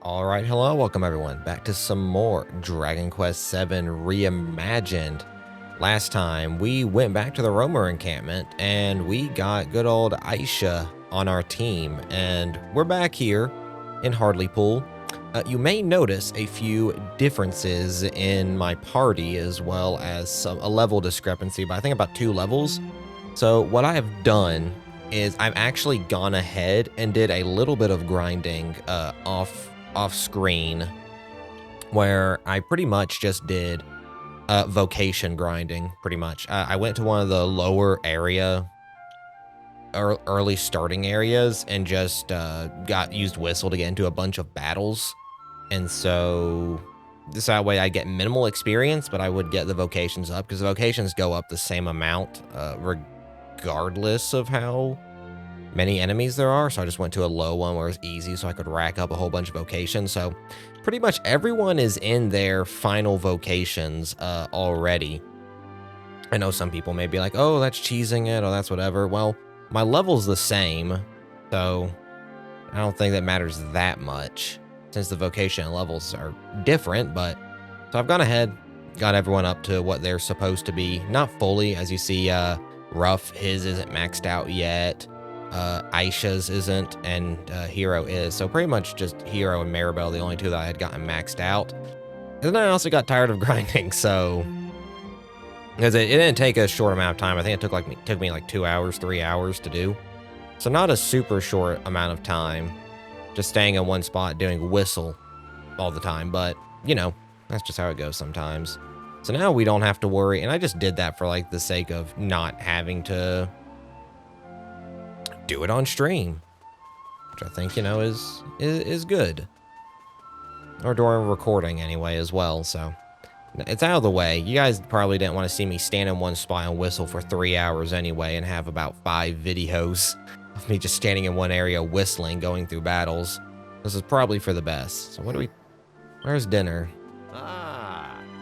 Alright, hello, welcome everyone back to some more Dragon Quest VII Reimagined. Last time, we went back to the Roamer encampment, and we got good old Aisha on our team, and we're back here in Hardlypool. You may notice a few differences in my party, as well as a level discrepancy, but I think about 2 levels. So what I have done is I've actually gone ahead and did a little bit of grinding off screen, where I pretty much just did vocation grinding. Pretty much, I went to one of the lower area, early starting areas, and just used whistle to get into a bunch of battles, and so that way I get minimal experience, but I would get the vocations up because the vocations go up the same amount regardless of how many enemies there are. So I just went to a low one where it's easy so I could rack up a whole bunch of vocations. So pretty much everyone is in their final vocations already. I know some people may be like, oh, that's cheesing it, or that's whatever. Well, my level's the same, so I don't think that matters that much since the vocation levels are different. But so I've gone ahead, got everyone up to what they're supposed to be. Not fully, as you see, Ruff, his isn't maxed out yet. Aisha's isn't, and Hero is. So pretty much just Hero and Maribel, the only two that I had gotten maxed out. And then I also got tired of grinding, so because it didn't take a short amount of time. I think it took me like 2 hours, 3 hours to do. So not a super short amount of time, just staying in one spot doing whistle all the time. But you know, that's just how it goes sometimes. So now we don't have to worry, and I just did that for like the sake of not having to do it on stream, which I think, you know, is good, or during recording anyway as well. So it's out of the way. You guys probably didn't want to see me stand in one spot and whistle for 3 hours anyway, and have about 5 videos of me just standing in one area whistling, going through battles. This is probably for the best. So where's dinner?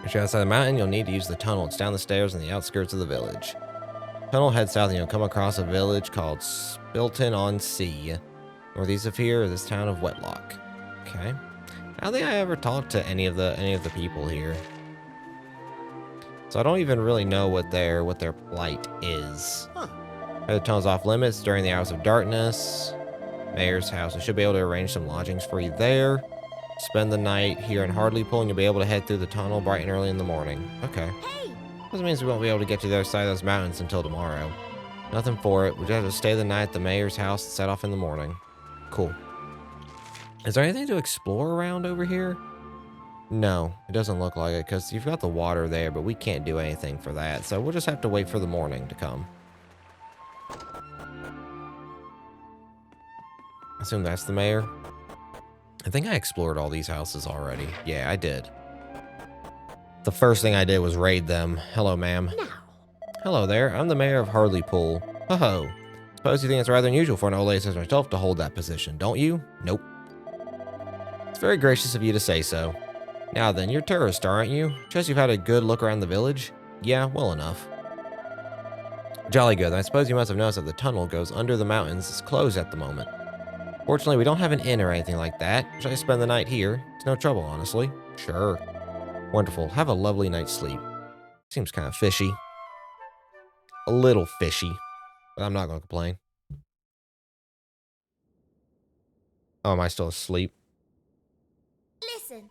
If you're outside the mountain, you'll need to use the tunnel. It's down the stairs on the outskirts of the village. Tunnel, head south and you'll come across a village called Spilton-on-Sea. Northeast of here is this town of Wetlock. Okay. I don't think I ever talked to any of the people here, so I don't even really know what their plight is. The tunnel's off limits during the hours of darkness. Mayor's house. I should be able to arrange some lodgings for you there. Spend the night here in Hardlypool, and you'll be able to head through the tunnel bright and early in the morning. Okay. This means we won't be able to get to the other side of those mountains until tomorrow. Nothing for it. We just have to stay the night at the mayor's house and set off in the morning. Cool. Is there anything to explore around over here? No, it doesn't look like it, because you've got the water there, but we can't do anything for that. So we'll just have to wait for the morning to come. I assume that's the mayor. I think I explored all these houses already. Yeah, I did. The first thing I did was raid them. Hello, ma'am. Now. Hello there. I'm the mayor of Hardlypool. Ho-ho. Suppose you think it's rather unusual for an old lady such as myself to hold that position, don't you? Nope. It's very gracious of you to say so. Now then, you're tourists, aren't you? Just you've had a good look around the village? Yeah, well enough. Jolly good. I suppose you must have noticed that the tunnel goes under the mountains. It's closed at the moment. Fortunately, we don't have an inn or anything like that. Should I spend the night here? It's no trouble, honestly. Sure. Wonderful. Have a lovely night's sleep. Seems kind of fishy. A little fishy. But I'm not going to complain. Oh, am I still asleep? Listen.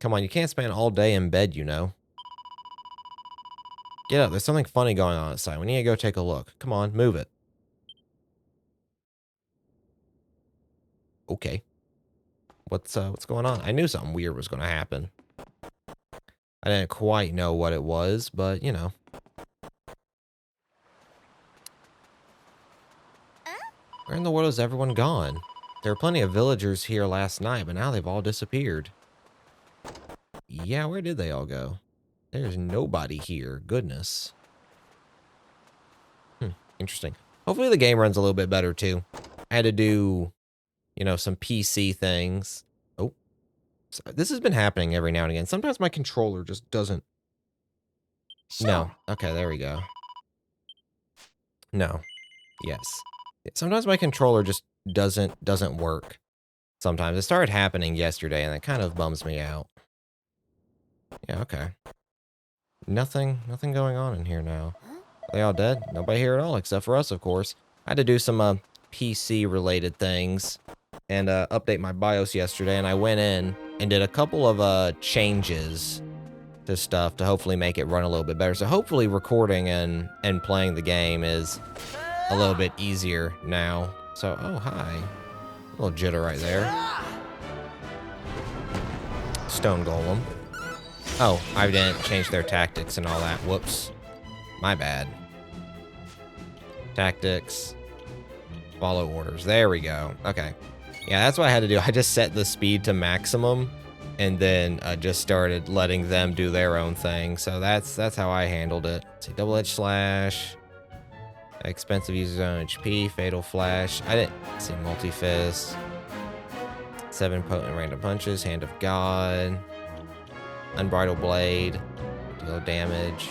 Come on, you can't spend all day in bed, you know. Get up. There's something funny going on outside. We need to go take a look. Come on, move it. Okay. What's going on? I knew something weird was going to happen. I didn't quite know what it was, but, you know. Where in the world has everyone gone? There were plenty of villagers here last night, but now they've all disappeared. Yeah, where did they all go? There's nobody here. Goodness. Interesting. Hopefully the game runs a little bit better, too. I had to do, you know, some PC things. Oh. So this has been happening every now and again. Sometimes my controller just doesn't. Sure. No. Okay, there we go. No. Yes. Sometimes my controller just doesn't work. sometimes. It started happening yesterday, and it kind of bums me out. Yeah, okay. Nothing going on in here now. Are they all dead? Nobody here at all, except for us, of course. I had to do some PC-related things and update my BIOS yesterday, and I went in and did a couple of changes to stuff to hopefully make it run a little bit better. So hopefully recording and playing the game is a little bit easier now. So, oh, hi. A little jitter right there. Stone Golem. Oh, I didn't change their tactics and all that. Whoops. My bad. Tactics. Follow orders. There we go. Okay. Yeah, that's what I had to do. I just set the speed to maximum and then just started letting them do their own thing. So that's how I handled it. Let's see, double-edged slash. Expensive user's own HP. Fatal flash. I didn't see multi-fist. 7 potent random punches. Hand of God. Unbridled blade. Deal damage.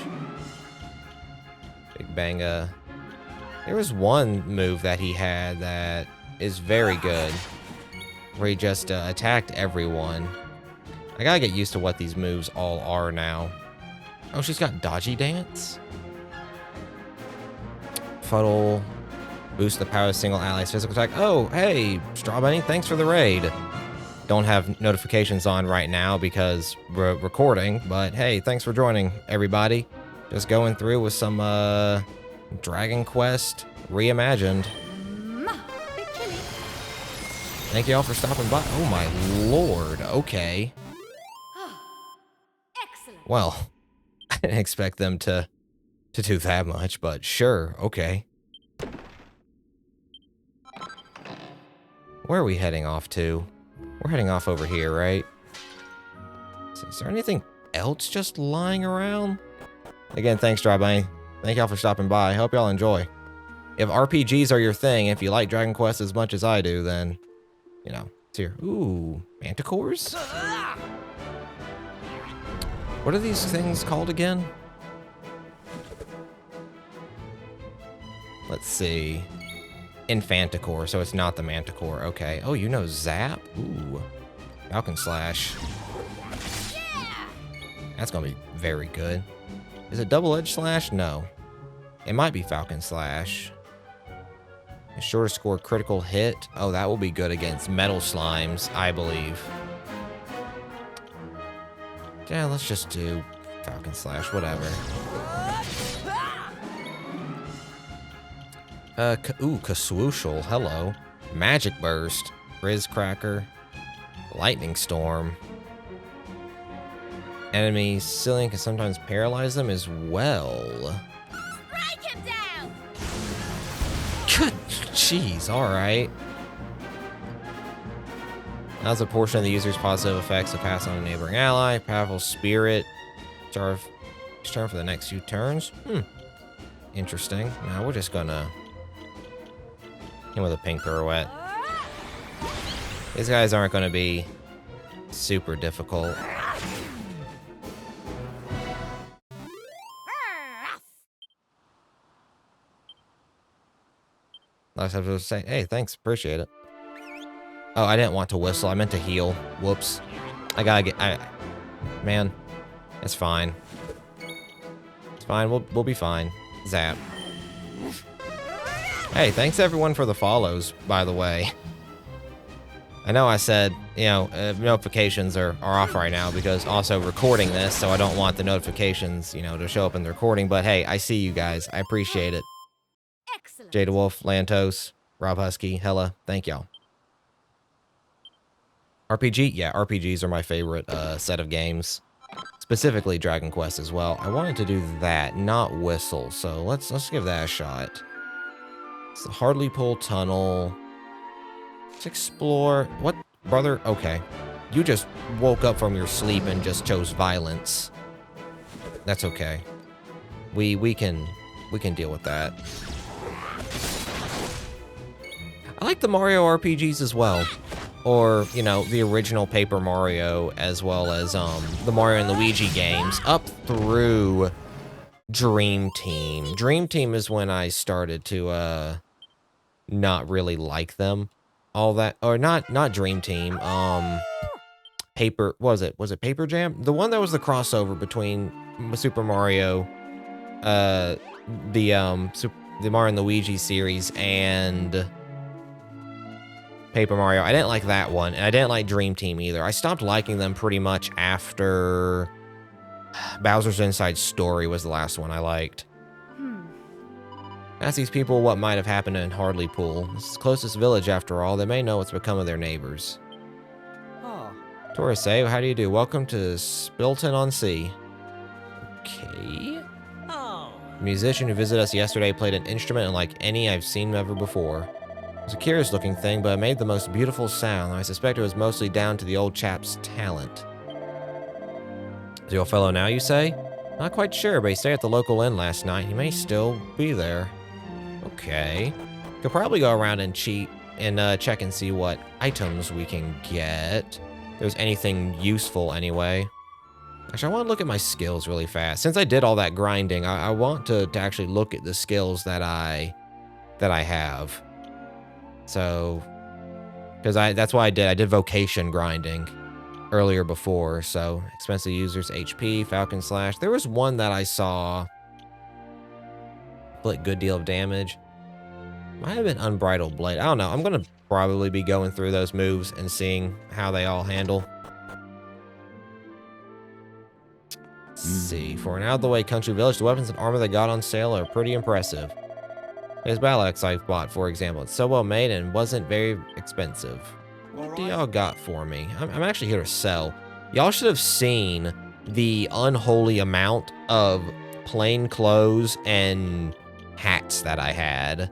Big banga. There was one move that he had that is very good, where he just attacked everyone. I gotta get used to what these moves all are now. Oh, she's got dodgy dance. Fuddle. Boost the power of single ally's physical attack. Oh, hey, Straw Bunny, thanks for the raid. Don't have notifications on right now because we're recording, but hey, thanks for joining, everybody. Just going through with some Dragon Quest Reimagined. Thank you all for stopping by. Oh my lord, okay. Excellent. Well, I didn't expect them to do that much, but sure, okay. Where are we heading off to? We're heading off over here, right? Is there anything else just lying around? Again, thanks, Dry. Thank y'all for stopping by. Hope y'all enjoy. If RPGs are your thing, if you like Dragon Quest as much as I do, then, you know, it's here. Ooh, manticores? What are these things called again? Let's see. Infanticore, so it's not the manticore. Okay. Oh, you know Zap? Ooh. Falcon Slash. That's gonna be very good. Is it double-edged slash? No. It might be Falcon Slash. A shorter score critical hit. Oh, that will be good against metal slimes, I believe. Yeah, let's just do Falcon Slash, whatever. Ooh, Kaswooshel, hello. Magic Burst, Riz Cracker, Lightning Storm. Enemies Cillian can sometimes paralyze them as well. Strike him down. Good, jeez, alright. That's a portion of the user's positive effects to pass on a neighboring ally. Powerful Spirit. Turn for the next few turns. Interesting. Now we're just gonna hit with a pink pirouette. These guys aren't gonna be super difficult. Last I was saying, hey, thanks, appreciate it. Oh, I didn't want to whistle. I meant to heal. Whoops. I gotta get. Man, it's fine. It's fine. We'll be fine. Zap. Hey, thanks everyone for the follows, by the way. I know I said, you know, notifications are off right now because also recording this, so I don't want the notifications, you know, to show up in the recording. But hey, I see you guys. I appreciate it. Excellent. Jada Wolf, Lantos, Rob Husky, Hella, thank y'all. RPG? Yeah, RPGs are my favorite set of games. Specifically Dragon Quest as well. I wanted to do that, not whistle, so let's give that a shot. It's the Hardlypool Tunnel. Let's explore. What, brother? Okay. You just woke up from your sleep and just chose violence. That's okay. We can deal with that. I like the Mario RPGs as well. Or, you know, the original Paper Mario, as well as the Mario and Luigi games, up through Dream Team. Dream Team is when I started to not really like them all that, or not Dream Team. Paper, was it Paper Jam? The one that was the crossover between Super Mario, the Mario and Luigi series and Paper Mario. I didn't like that one, and I didn't like Dream Team either. I stopped liking them pretty much after Bowser's Inside Story was the last one I liked. Ask these people what might have happened in Hardlypool. It's the closest village after all. They may know what's become of their neighbors. Oh. Tourists say, how do you do? Welcome to Spilton-on-Sea. Okay. Oh. The musician who visited us yesterday played an instrument unlike any I've seen ever before. It was a curious looking thing, but it made the most beautiful sound. I suspect it was mostly down to the old chap's talent. Is the old fellow now, you say? Not quite sure, but he stayed at the local inn last night. He may still be there. Okay. Could probably go around and cheat and check and see what items we can get. If there's anything useful anyway. Actually, I want to look at my skills really fast. Since I did all that grinding, I want to actually look at the skills that I have. So, because that's why I did vocation grinding earlier before. So, expensive users, HP, Falcon Slash. There was one that I saw split good deal of damage. Might have been Unbridled Blade. I don't know. I'm going to probably be going through those moves and seeing how they all handle. Let's see. For an out-of-the-way country village, the weapons and armor they got on sale are pretty impressive. This battle axe I bought, for example. It's so well made and wasn't very expensive. What do y'all got for me? I'm actually here to sell. Y'all should have seen the unholy amount of plain clothes and hats that I had.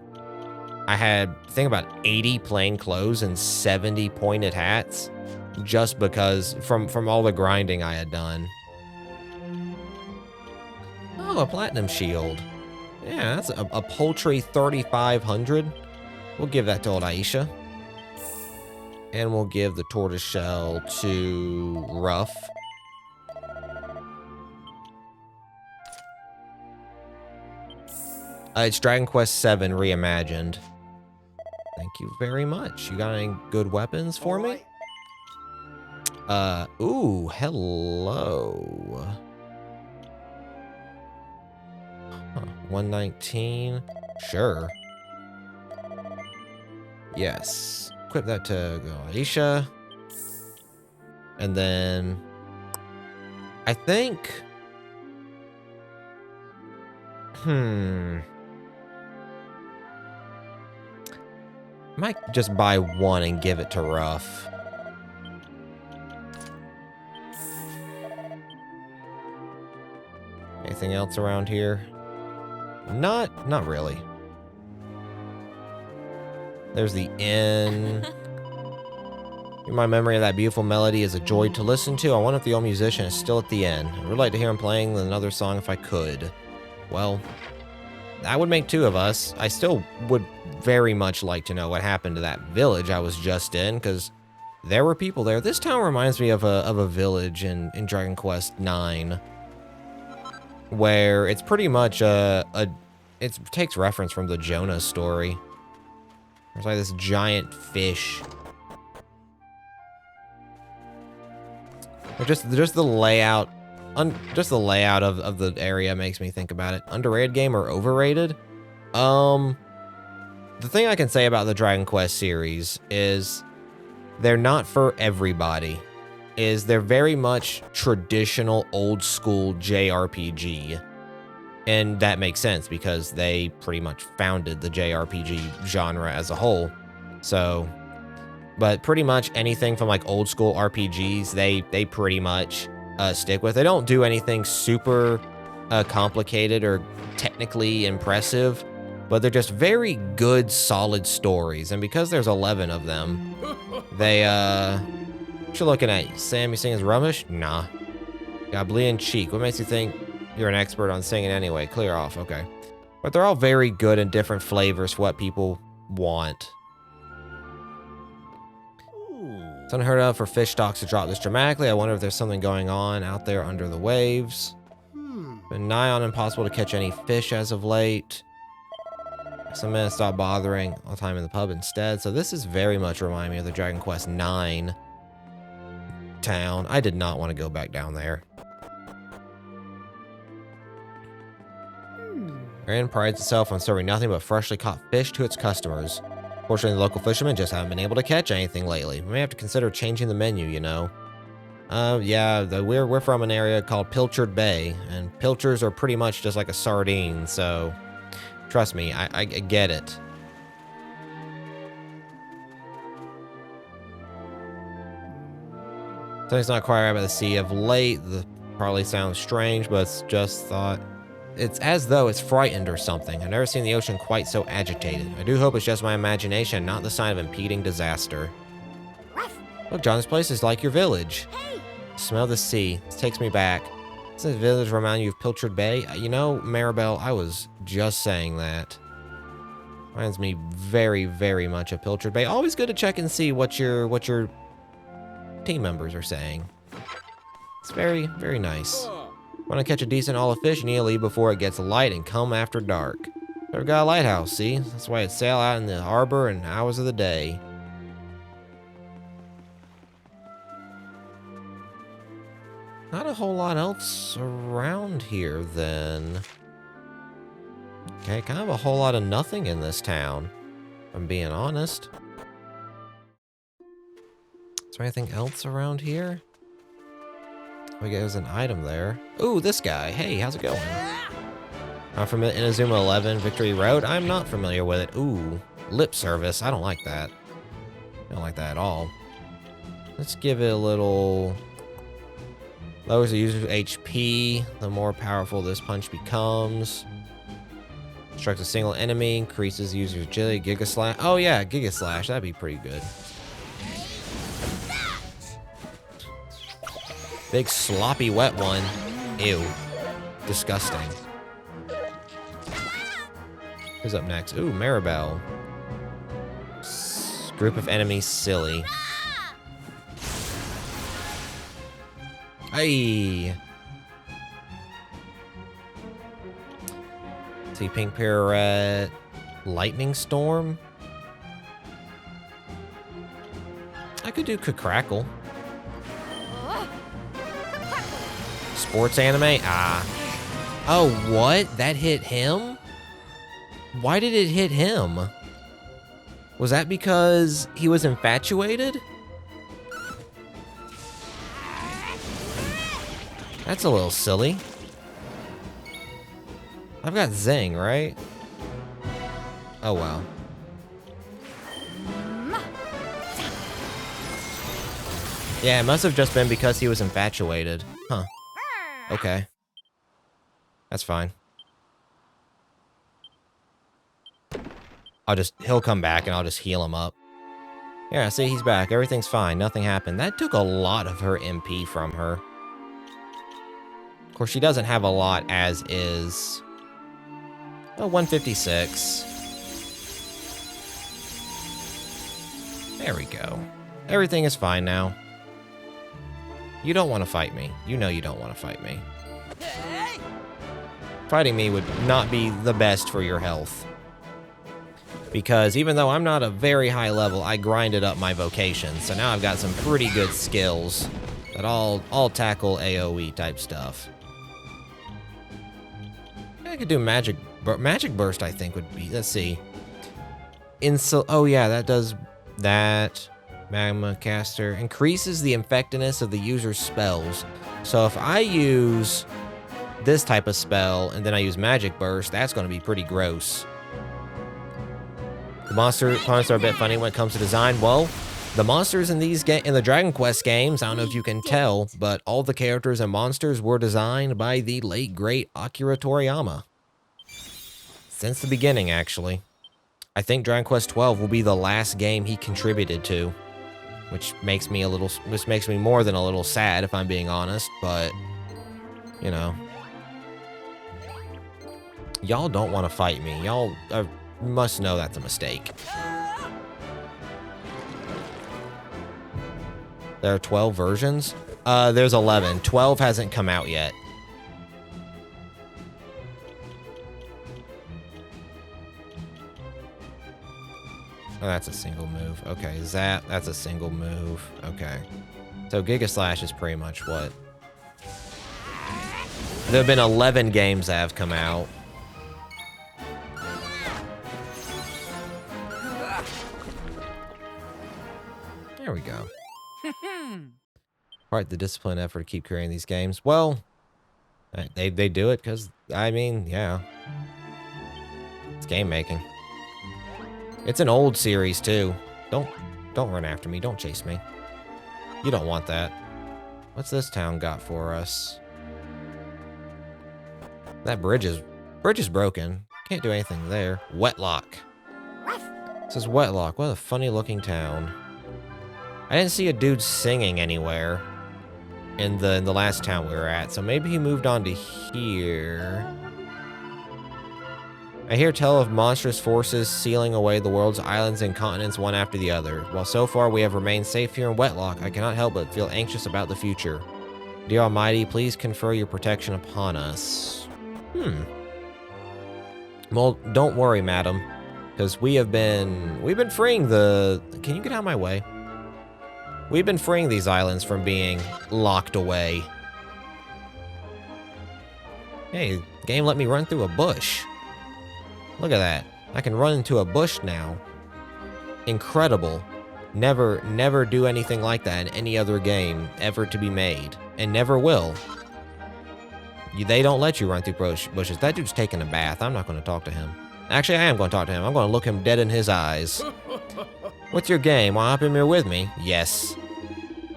I had, I think, about 80 plain clothes and 70 pointed hats, just because from all the grinding I had done. Oh, a platinum shield. Yeah, that's a paltry 3,500. We'll give that to old Aisha. And we'll give the tortoiseshell to Ruff. It's Dragon Quest VII Reimagined. Thank you very much. You got any good weapons for me? Ooh, hello. Huh, 119. Sure. Yes. Equip that to Aisha. And then I think might just buy one and give it to Ruff. Anything else around here? Not really. There's the inn. My memory of that beautiful melody is a joy to listen to. I wonder if the old musician is still at the inn. I would like to hear him playing another song if I could. Well, that would make two of us. I still would very much like to know what happened to that village I was just in, because there were people there. This town reminds me of a village in Dragon Quest IX, where it's pretty much it takes reference from the Jonah story. There's like this giant fish. Or just the layout. Just the layout of the area makes me think about it. Underrated game or overrated? The thing I can say about the Dragon Quest series is they're not for everybody. They're very much traditional old school JRPG. And that makes sense because they pretty much founded the JRPG genre as a whole. So, but pretty much anything from like old school RPGs, they pretty much stick with. They don't do anything super complicated or technically impressive, but they're just very good, solid stories. And because there's 11 of them, they, what you looking at? Sam, you singing rubbish? Nah. Got bleeding cheek. What makes you think you're an expert on singing anyway? Clear off. Okay. But they're all very good and different flavors for what people want. It's unheard of for fish stocks to drop this dramatically. I wonder if there's something going on out there under the waves. Been nigh on impossible to catch any fish as of late. I Some men stop bothering all the time in the pub instead. So this is very much remind me of the Dragon Quest IX town. I did not want to go back down there. Our inn prides itself on serving nothing but freshly caught fish to its customers. Fortunately, the local fishermen just haven't been able to catch anything lately. We may have to consider changing the menu, you know. Yeah, we're from an area called Pilchard Bay, and pilchards are pretty much just like a sardine, so trust me, I get it. Something's not quite right by the sea of late. The probably sounds strange, but it's just thought. It's as though it's frightened or something. I've never seen the ocean quite so agitated. I do hope it's just my imagination, not the sign of impending disaster. Look, John, this place is like your village. Hey! Smell the sea. This takes me back. Doesn't this village remind you of Pilchard Bay? You know, Maribel, I was just saying that. Reminds me very, very much of Pilchard Bay. Always good to check and see what your team members are saying. It's very, very nice. Want to catch a decent haul of fish, you need to leave before it gets light and come after dark. Never got a lighthouse, see? That's why it sail out in the harbor in hours of the day. Not a whole lot else around here, then. Okay, kind of a whole lot of nothing in this town, if I'm being honest. Is there anything else around here? Oh, there's an item there. Ooh, this guy. Hey, how's it going? I'm from Inazuma 11 Victory Road. I'm not familiar with it. Ooh, lip service. I don't like that. I don't like that at all. Let's give it a little... Lowers the user's HP. The more powerful this punch becomes. Strikes a single enemy. Increases the user's agility. Giga Slash. Oh yeah, Giga Slash. That'd be pretty good. Big sloppy wet one. Ew. Disgusting. Who's up next? Ooh, Maribel. Group of enemies, silly. Hey. See, Pink Pirouette. Lightning Storm. I could do Crackle. Sports anime? Ah. Oh, what? That hit him? Why did it hit him? Was that because he was infatuated? That's a little silly. I've got Zing, right? Oh, wow. Yeah, it must have just been because he was infatuated. Huh. Okay. That's fine. He'll come back and I'll just heal him up. Yeah, see, he's back. Everything's fine. Nothing happened. That took a lot of her MP from her. Of course, she doesn't have a lot as is. Oh, 156. There we go. Everything is fine now. You don't want to fight me. You know you don't want to fight me. Fighting me would not be the best for your health. Because even though I'm not a very high level, I grinded up my vocation. So now I've got some pretty good skills that all tackle AoE type stuff. I could do Magic Burst, I think would be, let's see. Oh yeah, that does that. Magma Caster increases the effectiveness of the user's spells. So if I use this type of spell and then I use Magic Burst, that's going to be pretty gross. The monsters are a bit funny when it comes to design. Well, the monsters in the Dragon Quest games, I don't know if you can tell, but all the characters and monsters were designed by the late great Akira Toriyama. Since the beginning, actually. I think Dragon Quest 12 will be the last game he contributed to. Which makes me more than a little sad, if I'm being honest, but, you know. Y'all don't want to fight me. Y'all must know that's a mistake. There are 12 versions? There's 11. 12 hasn't come out yet. Oh, that's a single move. Okay, Zap, that's a single move. Okay. So Giga Slash is pretty much what? There have been 11 games that have come out. There we go. Right, the discipline effort to keep creating these games. Well, they do it because, I mean, yeah. It's game making. It's an old series, too. Don't run after me. Don't chase me. You don't want that. What's this town got for us? That bridge is broken. Can't do anything there. Wetlock. This is Wetlock. What a funny looking town. I didn't see a dude singing anywhere in the last town we were at, so maybe he moved on to here. I hear tell of monstrous forces sealing away the world's islands and continents one after the other. While so far we have remained safe here in Wetlock, I cannot help but feel anxious about the future. Dear Almighty, please confer your protection upon us. Well, don't worry, madam, because we've been freeing the... Can you get out of my way? We've been freeing these islands from being locked away. Hey, game let me run through a bush. Look at that. I can run into a bush now. Incredible. Never do anything like that in any other game ever to be made. And never will. They don't let you run through bushes. That dude's taking a bath. I'm not going to talk to him. Actually, I am going to talk to him. I'm going to look him dead in his eyes. What's your game? Want to hop in here with me? Yes.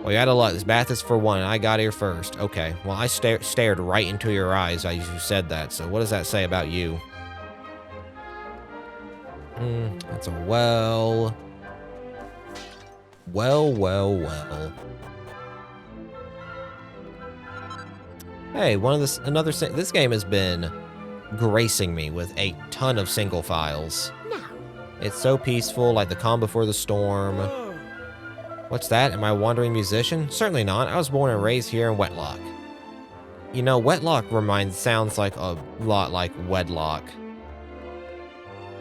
Well, you out of luck. This bath is for one. I got here first. Okay. Well, I stared right into your eyes as you said that. So what does that say about you? That's a well. Well. Hey, this game has been gracing me with a ton of single files. Now. It's so peaceful, like the calm before the storm. What's that? Am I a wandering musician? Certainly not. I was born and raised here in Wetlock. You know, Wetlock sounds like a lot like wedlock.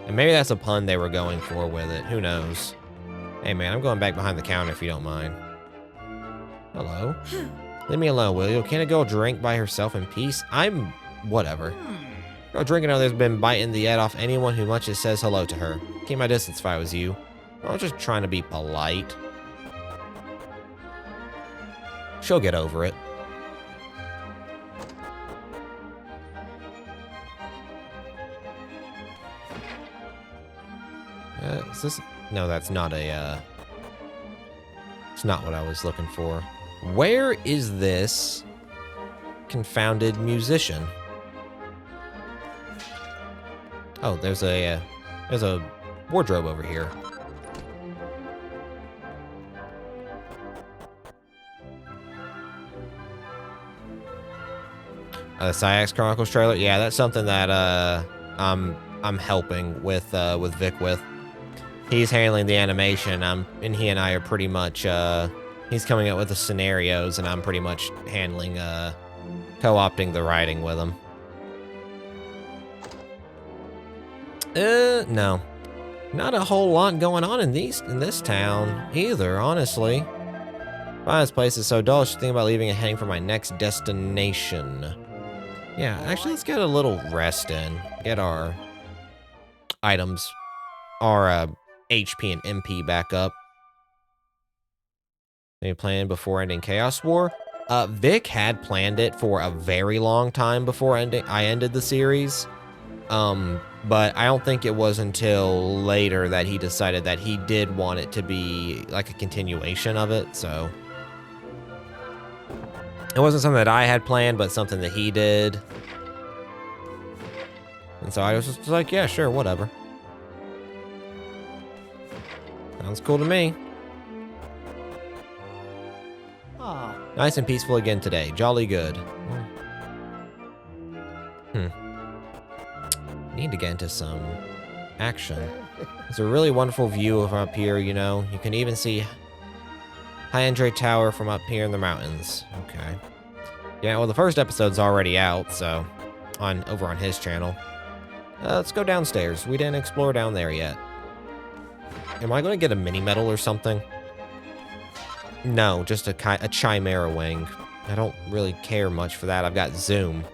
And maybe that's a pun they were going for with it. Who knows? Hey, man, I'm going back behind the counter if you don't mind. Hello? Leave me alone, will you? Can't a girl drink by herself in peace? Whatever. Girl drinking others been biting the head off anyone who much as says hello to her. Keep my distance if I was you. I was just trying to be polite. She'll get over it. Is this... No, that's not a, It's not what I was looking for. Where is this confounded musician? Oh, there's a wardrobe over here. The Syax Chronicles trailer. Yeah, that's something that I'm helping with Vic with. He's handling the animation. And he and I are pretty much he's coming up with the scenarios, and I'm pretty much handling co-opting the writing with him. No. Not a whole lot going on in this town either, honestly. Why this place is so dull, I should think about leaving and heading for my next destination. Yeah, actually, let's get a little rest in. Get our items, our HP and MP back up. Any plan before ending Chaos War? Vic had planned it for a very long time before I ended the series. But I don't think it was until later that he decided that he did want it to be like a continuation of it, so. It wasn't something that I had planned, but something that he did. And so I was just like, yeah, sure, whatever. Sounds cool to me. Nice and peaceful again today. Jolly good. Need to get into some action. It's a really wonderful view from up here, you know. You can even see High Andre Tower from up here in the mountains. Okay. Yeah, well, the first episode's already out, so over on his channel. Let's go downstairs. We didn't explore down there yet. Am I going to get a mini medal or something? No, just a chimera wing. I don't really care much for that. I've got zoom.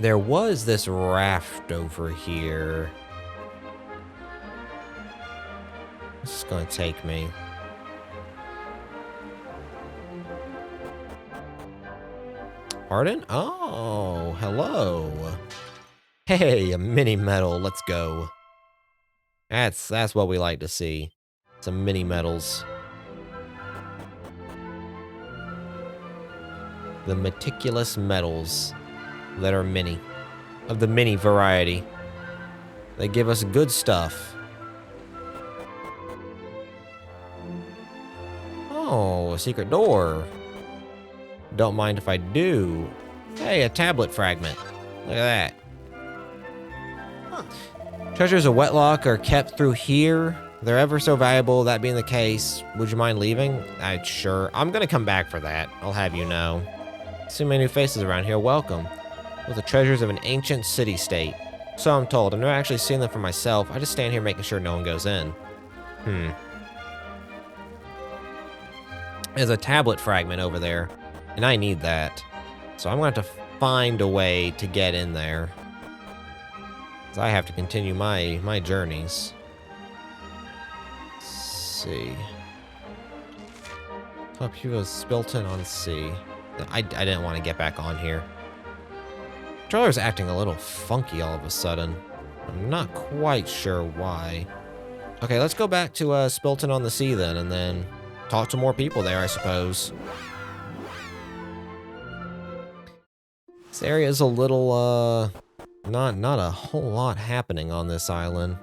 There was this raft over here. This is going to take me. Pardon? Oh, hello. Hey, a mini medal. Let's go. That's what we like to see. Some mini medals. The meticulous medals that are mini. Of the mini variety. They give us good stuff. Oh, a secret door. Don't mind if I do. Hey, a tablet fragment. Look at that. Huh. Treasures of Wetlock are kept through here. They're ever so valuable. That being the case, would you mind leaving? Sure. I'm gonna come back for that. I'll have you know. See many new faces around here. Welcome. With the treasures of an ancient city-state. So I'm told. I've never actually seen them for myself. I just stand here making sure no one goes in. There's a tablet fragment over there, and I need that. So I'm going to have to find a way to get in there. Because I have to continue my journeys. Let's see. Top here was Spilton on C. I didn't want to get back on here. The trailer's acting a little funky all of a sudden. I'm not quite sure why. Okay, let's go back to Spilton on the Sea then, and then talk to more people there, I suppose. This area is a little, not a whole lot happening on this island.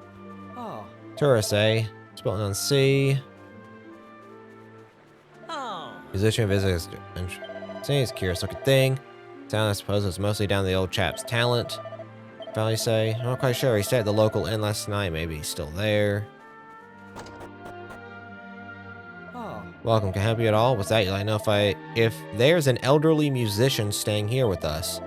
Oh. Tourists, eh? Spilton on Sea. Oh. Musician visitors. It's a curious looking thing. Town, I suppose, is mostly down to the old chap's talent. Probably say. I'm not quite sure. He stayed at the local inn last night. Maybe he's still there. Oh. Welcome. Can I help you at all? What's that? You'd like to know if there's an elderly musician staying here with us.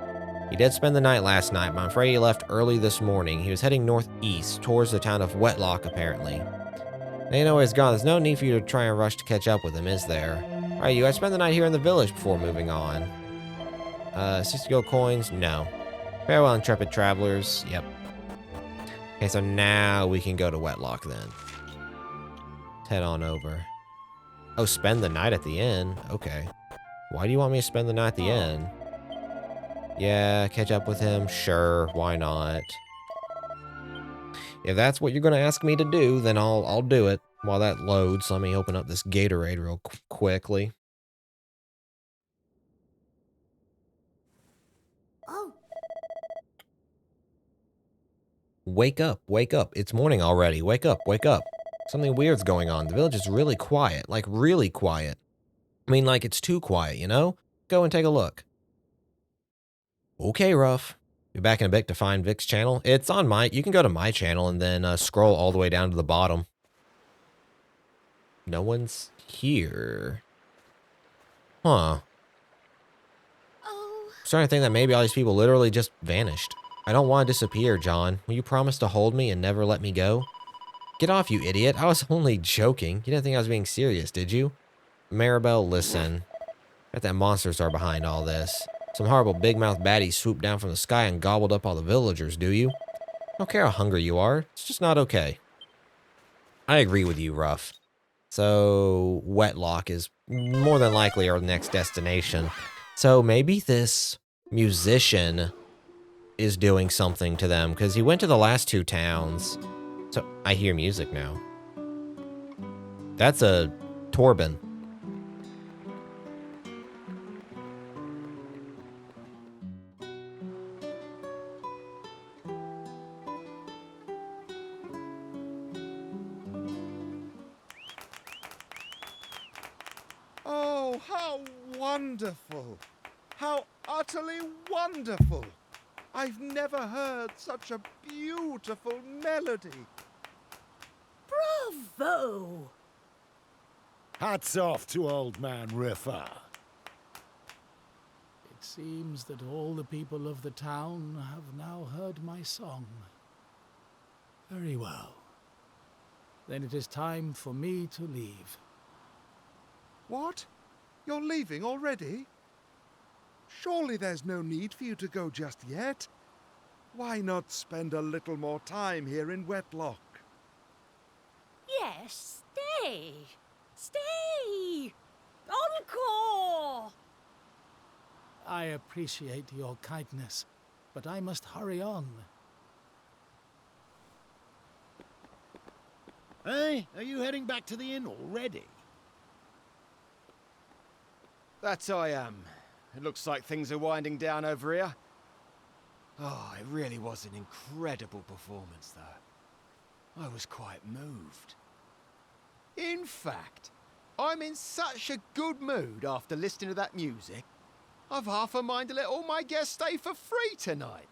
He did spend the night last night, but I'm afraid he left early this morning. He was heading northeast towards the town of Wetlock, apparently. Now you know where he's gone. There's no need for you to try and rush to catch up with him, is there? Alright, you guys spend the night here in the village before moving on. 60 gold coins? No. Farewell, intrepid travelers. Yep. Okay, so now we can go to Wetlock then. Head on over. Oh, spend the night at the inn? Okay. Why do you want me to spend the night at the inn? Yeah, catch up with him? Sure, why not? If that's what you're going to ask me to do, then I'll do it. While that loads, let me open up this Gatorade real quickly. Oh. Wake up, wake up. It's morning already. Wake up, wake up. Something weird's going on. The village is really quiet, like really quiet. I mean, like it's too quiet, you know? Go and take a look. Okay, Ruff. Be back in a bit to find Vic's channel. It's on you can go to my channel and then scroll all the way down to the bottom. No one's here. Huh. Oh. I'm starting to think that maybe all these people literally just vanished. I don't want to disappear, John. Will you promise to hold me and never let me go? Get off, you idiot. I was only joking. You didn't think I was being serious, did you? Maribel, listen. I bet that monsters are behind all this. Some horrible big-mouthed baddies swooped down from the sky and gobbled up all the villagers, do you? I don't care how hungry you are. It's just not okay. I agree with you, Ruff. So, Wetlock is more than likely our next destination. So, maybe this musician is doing something to them, because he went to the last two towns. So, I hear music now. That's a Torben. Oh, how wonderful! How utterly wonderful! I've never heard such a beautiful melody. Bravo! Hats off to old man Riffa. It seems that all the people of the town have now heard my song. Very well. Then it is time for me to leave. What? You're leaving already? Surely there's no need for you to go just yet. Why not spend a little more time here in Wetlock? Yes, stay. Stay. Encore. I appreciate your kindness, but I must hurry on. Hey, are you heading back to the inn already? That I am. It looks like things are winding down over here. Oh, it really was an incredible performance, though. I was quite moved. In fact, I'm in such a good mood after listening to that music, I've half a mind to let all my guests stay for free tonight.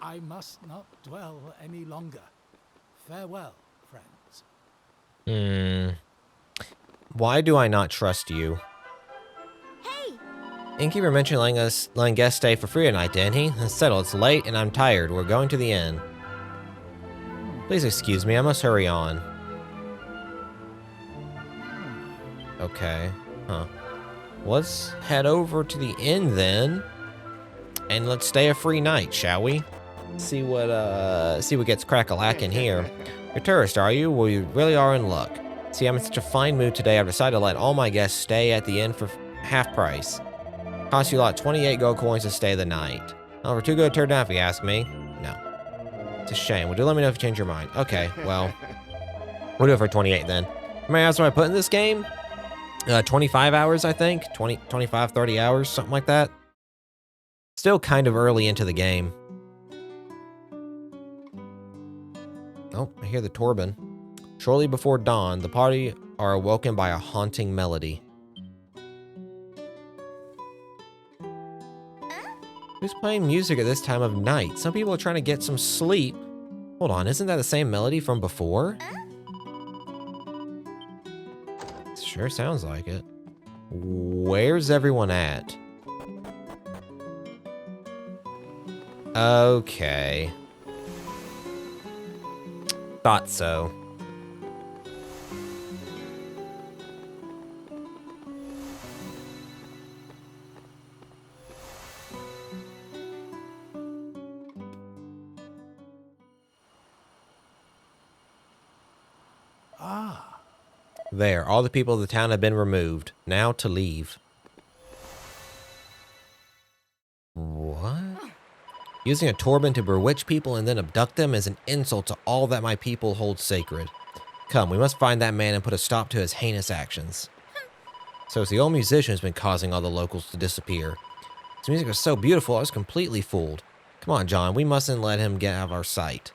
I must not dwell any longer. Farewell, friends. Why do I not trust you? Hey, Innkeeper mentioned letting guests stay for free tonight, didn't he? Let's settle. It's late and I'm tired. We're going to the inn. Please excuse me. I must hurry on. Okay. Huh. Let's head over to the inn then, and let's stay a free night, shall we? See what gets crack-a-lackin' here. You're a tourist, are you? Well, you really are in luck. See, I'm in such a fine mood today, I've decided to let all my guests stay at the inn for half price. Costs you a lot, 28 gold coins to stay the night. Oh, we're too good to turn down if you ask me. No. It's a shame. Would you let me know if you change your mind? Okay, well, we'll do it for 28 then. May I ask what I put in this game? 25 hours, I think. 25, 30 hours, something like that. Still kind of early into the game. Oh, I hear the Torben. Shortly before dawn, the party are awoken by a haunting melody. Who's playing music at this time of night? Some people are trying to get some sleep. Hold on, isn't that the same melody from before? Sure sounds like it. Where's everyone at? Okay. Thought so. Ah. There, all the people of the town have been removed. Now to leave. What? Using a turban to bewitch people and then abduct them is an insult to all that my people hold sacred. Come, we must find that man and put a stop to his heinous actions. So it's the old musician who's been causing all the locals to disappear. His music was so beautiful, I was completely fooled. Come on, John, we mustn't let him get out of our sight.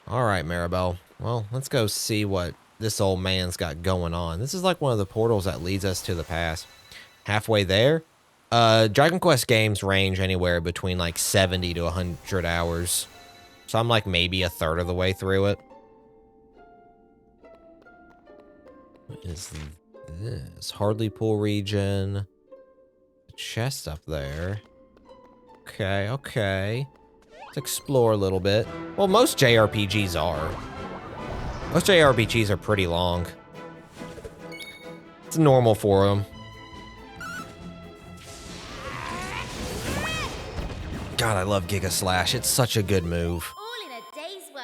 Alright, Maribel. Well, let's go see what this old man's got going on. This is like one of the portals that leads us to the past. Halfway there. Dragon Quest games range anywhere between like 70 to 100 hours. So I'm like maybe a third of the way through it. What is this? Hardlypool region. Chest up there. Okay, okay. Let's explore a little bit. Well, most JRPGs are. Most JRPGs are pretty long. It's normal for them. God, I love Giga Slash. It's such a good move. all in a day's work.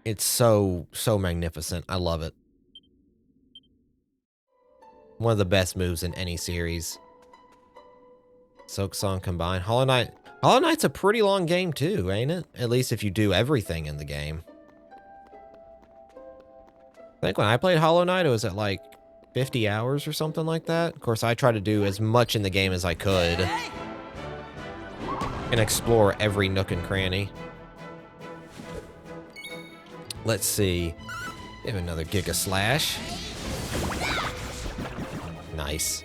It's so magnificent. I love it. One of the best moves in any series. Silk Song combined. Hollow Knight's a pretty long game too, ain't it? At least if you do everything in the game. I think when I played Hollow Knight, it was at like 50 hours or something like that. Of course, I tried to do as much in the game as I could. And explore every nook and cranny. Let's see. We have another Giga Slash. Nice.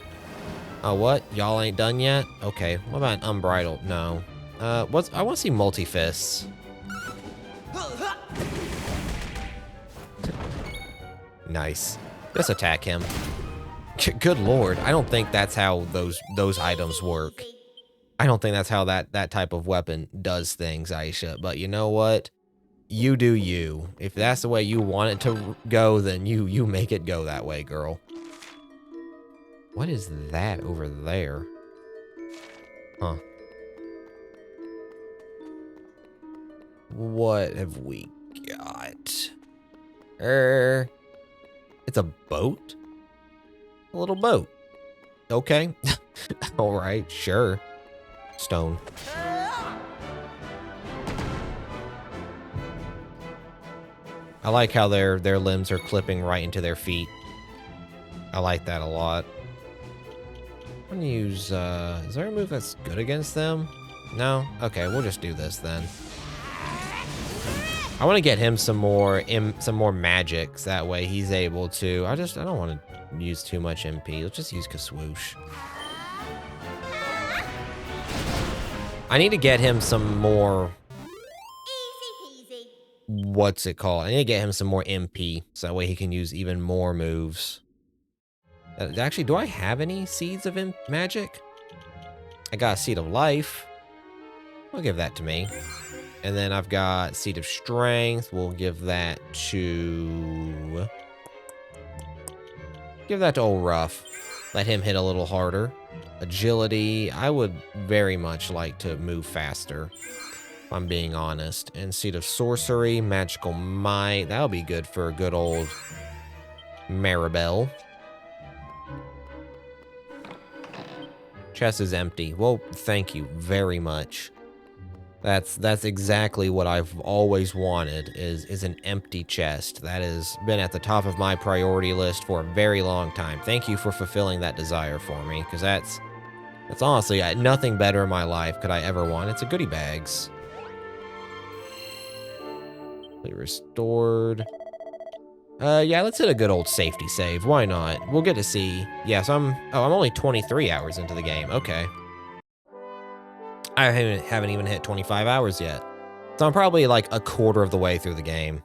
Oh, what? Y'all ain't done yet? Okay. What about an Unbridled? No. I want to see multi-fists. Nice. Just attack him. Good lord. I don't think that's how those items work. I don't think that's how that type of weapon does things, Aisha. But you know what? You do you. If that's the way you want it to go, then you make it go that way, girl. What is that over there? Huh. What have we got? It's a boat? A little boat. Okay. All right, sure. Stone. I like how their limbs are clipping right into their feet. I like that a lot. I'm gonna use, is there a move that's good against them? No? Okay, we'll just do this then. I want to get him some more magics. That way he's able to, I don't want to use too much MP. Let's just use Kaswoosh. I need to get him some more, Easy peasy. what's it called? I need to get him some more MP, so that way he can use even more moves. Actually, do I have any seeds of magic? I got a seed of life. We'll give that to me. And then I've got seed of strength. We'll give that to... give that to old Ruff. Let him hit a little harder. Agility. I would very much like to move faster, if I'm being honest. And seed of sorcery, magical might. That'll be good for a good old Maribel. Chest is empty. Well, thank you very much. That's exactly what I've always wanted, is an empty chest. That has been at the top of my priority list for a very long time. Thank you for fulfilling that desire for me, because that's honestly nothing better in my life could I ever want. It's a goodie bags. Restored. Yeah, let's hit a good old safety save. Why not? We'll get to see. Yeah, so I'm only 23 hours into the game. Okay. I haven't even hit 25 hours yet. So I'm probably like a quarter of the way through the game.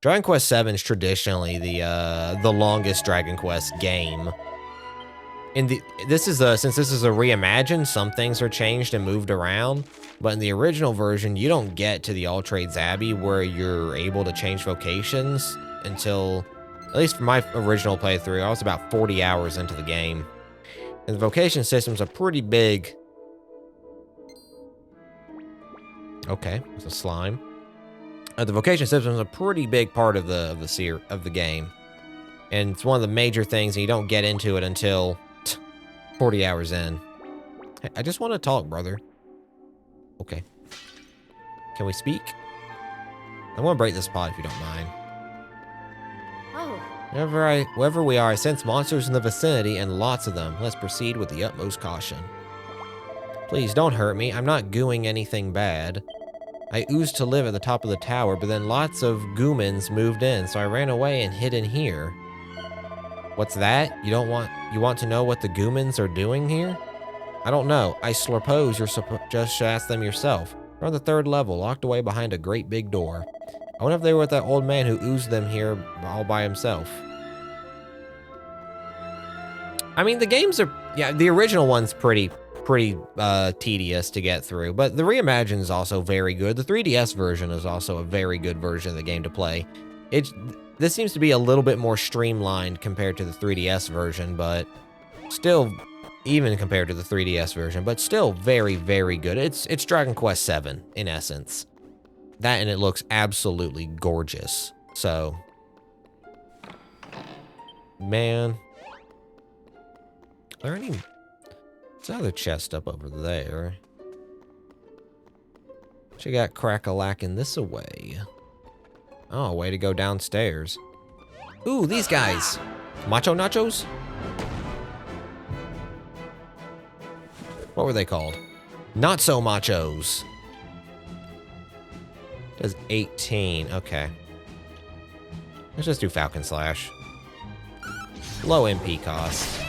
Dragon Quest VII is traditionally the longest Dragon Quest game. Since this is a reimagined, some things are changed and moved around. But in the original version, you don't get to the All Trades Abbey where you're able to change vocations until, at least for my original playthrough, I was about 40 hours into the game. And the vocation system's a pretty big... Okay, it's a slime. The vocation system is a pretty big part of the game, and it's one of the major things, and you don't get into it until 40 hours in. Hey, I just want to talk, brother. Okay. Can we speak? I want to break this pot if you don't mind. Oh, Wherever we are, I sense monsters in the vicinity, and lots of them. Let's proceed with the utmost caution. Please don't hurt me. I'm not gooing anything bad. I oozed to live at the top of the tower, but then lots of goomins moved in, so I ran away and hid in here. What's that? You want to know what the goomins are doing here? I don't know. I suppose you're just ask them yourself. They're on the 3rd level, locked away behind a great big door. I wonder if they were with that old man who oozed them here all by himself. I mean, the games are... yeah, the original one's pretty tedious to get through, but the Reimagined is also very good. The 3DS version is also a very good version of the game to play. This seems to be a little bit more streamlined compared to the 3DS version, but still, even compared to the 3DS version, but still very, very good. It's Dragon Quest VII, in essence. That, and it looks absolutely gorgeous. So, man. Are there any... there's another chest up over there. She got crack-a-lacking this away. Oh, way to go downstairs. Ooh, these guys. Macho Nachos? What were they called? Not so machos. Does 18. Okay. Let's just do Falcon Slash. Low MP cost,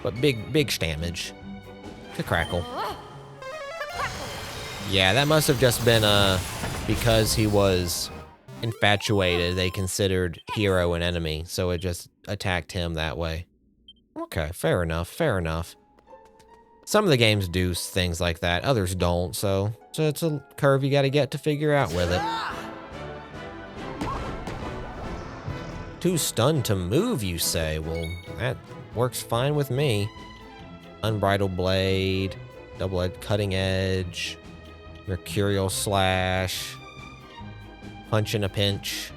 but big damage. To crackle. Yeah, that must have just been because he was infatuated. They considered hero an enemy, so it just attacked him that way. Okay, fair enough, fair enough. Some of the games do things like that, others don't, so it's a curve you gotta get to figure out with it. Too stunned to move, you say? Well, that works fine with me. Unbridled blade, double-edged cutting edge, mercurial slash, punch in a pinch,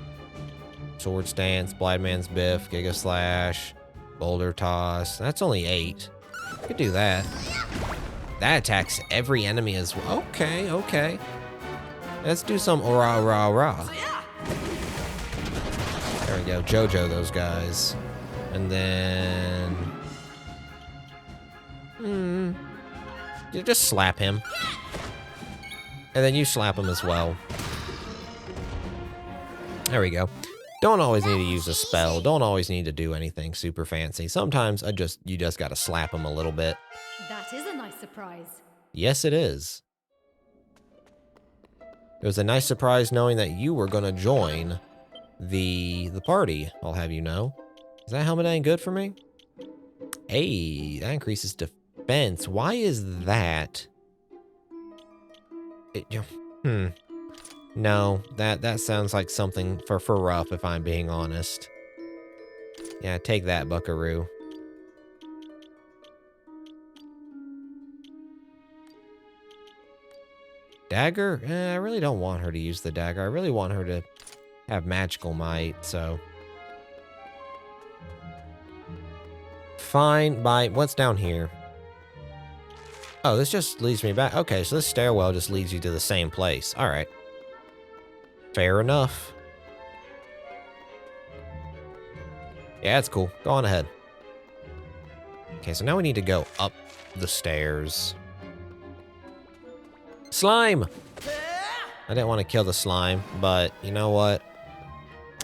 sword stance, blind man's biff, giga slash, boulder toss. That's only 8. Could do that. That attacks every enemy as well. Okay, okay. Let's do some ora ora ora. There we go, JoJo those guys. And then... you just slap him. And then you slap him as well. There we go. Don't always need to use a spell. Don't always need to do anything super fancy. Sometimes you just gotta slap him a little bit. That is a nice surprise. Yes, it is. It was a nice surprise knowing that you were gonna join the party, I'll have you know. Is that helmet ain't good for me? Hey, that increases defense. Why is that? No, that sounds like something for rough, if I'm being honest. Yeah, take that, buckaroo. Dagger? I really don't want her to use the dagger. I really want her to have magical might, so... Fine, bye. What's down here? Oh, this just leads me back. Okay, so this stairwell just leads you to the same place. Alright. Fair enough. Yeah, that's cool. Go on ahead. Okay, so now we need to go up the stairs. Slime! I didn't want to kill the slime, but you know what?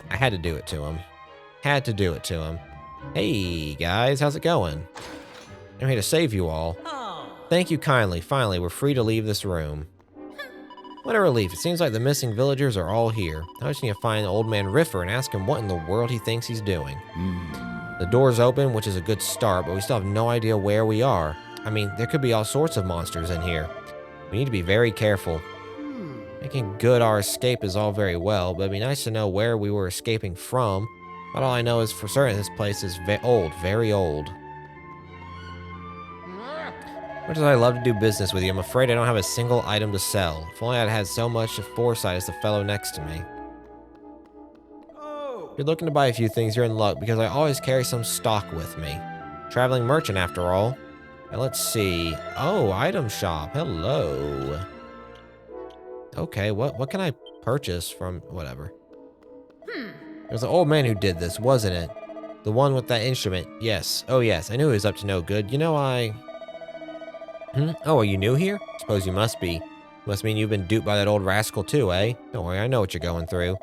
I had to do it to him. Had to do it to him. Hey, guys, how's it going? I'm here to save you all. Thank you kindly. Finally, we're free to leave this room. What a relief. It seems like the missing villagers are all here. I just need to find old man Riffer and ask him what in the world he thinks he's doing. The door's open, which is a good start, but we still have no idea where we are. I mean, there could be all sorts of monsters in here. We need to be very careful. Making good our escape is all very well, but it'd be nice to know where we were escaping from. But all I know is for certain this place is old, very old. Much as I love to do business with you, I'm afraid I don't have a single item to sell. If only I'd had so much foresight as the fellow next to me. If you're looking to buy a few things, you're in luck, because I always carry some stock with me. Traveling merchant, after all. Now let's see. Oh, item shop. Hello. Okay, what can I purchase from... whatever. It was the old man who did this, wasn't it? The one with that instrument. Yes. Oh, yes. I knew he was up to no good. You know, Oh, are you new here? Suppose you must be. Must mean you've been duped by that old rascal too, eh? Don't worry, I know what you're going through.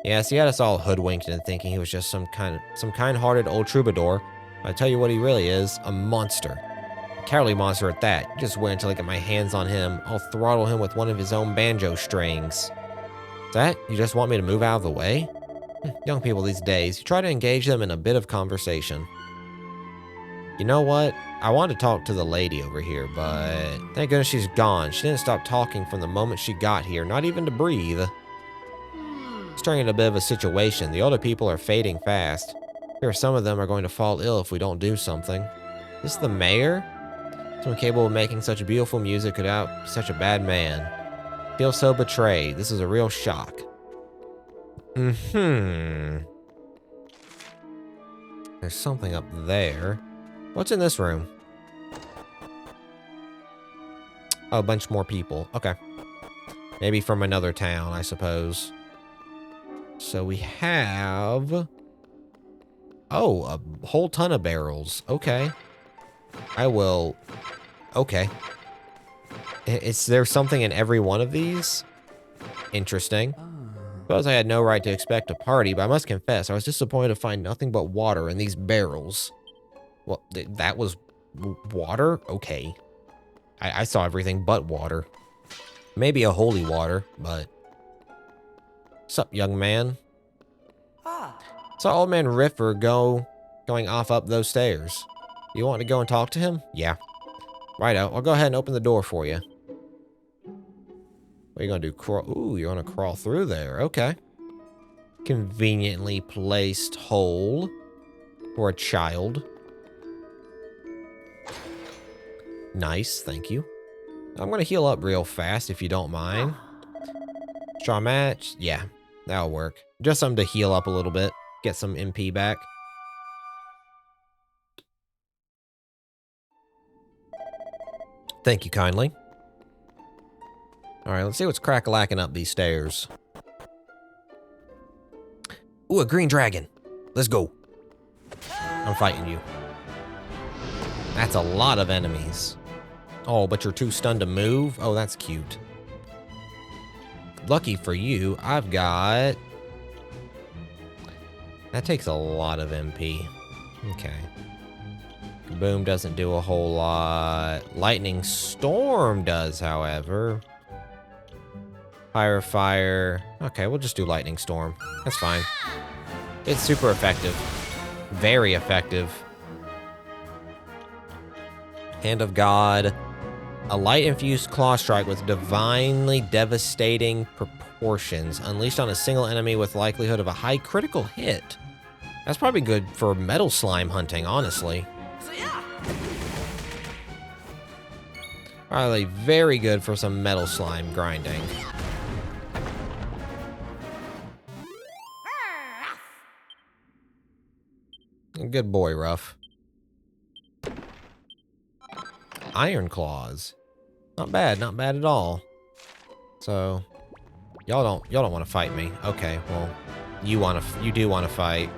Yes, he had us all hoodwinked into thinking he was just some kind-hearted old troubadour. I tell you what he really is, a monster. A cowardly monster at that. You just wait until I get my hands on him. I'll throttle him with one of his own banjo strings. That? You just want me to move out of the way? Young people these days, you try to engage them in a bit of conversation. You know what? I wanted to talk to the lady over here, but thank goodness she's gone. She didn't stop talking from the moment she got here, not even to breathe. It's turning into a bit of a situation. The older people are fading fast. Here, some of them are going to fall ill if we don't do something. This the mayor? Someone capable of making such beautiful music without such a bad man. Feel so betrayed. This is a real shock. There's something up there. What's in this room? Oh, a bunch more people. Okay. Maybe from another town, I suppose. So we have... oh, a whole ton of barrels. Okay. I will... okay. Is there something in every one of these? Interesting. Suppose I had no right to expect a party, but I must confess, I was disappointed to find nothing but water in these barrels. Well, that was water? Okay. I saw everything but water. Maybe a holy water, but... Sup, young man? Saw old man Riffer going off up those stairs. You want to go and talk to him? Yeah. Righto, I'll go ahead and open the door for you. What are you gonna do? Crawl? Ooh, you're gonna crawl through there. Okay. Conveniently placed hole for a child. Nice, thank you. I'm gonna heal up real fast if you don't mind. Straw match? Yeah, that'll work. Just something to heal up a little bit. Get some MP back. Thank you kindly. Alright, let's see what's crack-a-lacking up these stairs. Ooh, a green dragon. Let's go. I'm fighting you. That's a lot of enemies. Oh, but you're too stunned to move? Oh, that's cute. Lucky for you, I've got... That takes a lot of MP. Okay. Boom doesn't do a whole lot. Lightning Storm does, however. Fire. Okay, we'll just do Lightning Storm. That's fine. It's super effective. Very effective. Hand of God. A light-infused claw strike with divinely devastating proportions. Unleashed on a single enemy with likelihood of a high critical hit. That's probably good for metal slime hunting, honestly. Probably very good for some metal slime grinding. Good boy, Ruff. Iron Claws. Not bad at all. So, y'all don't want to fight me. Okay, well, you do want to fight.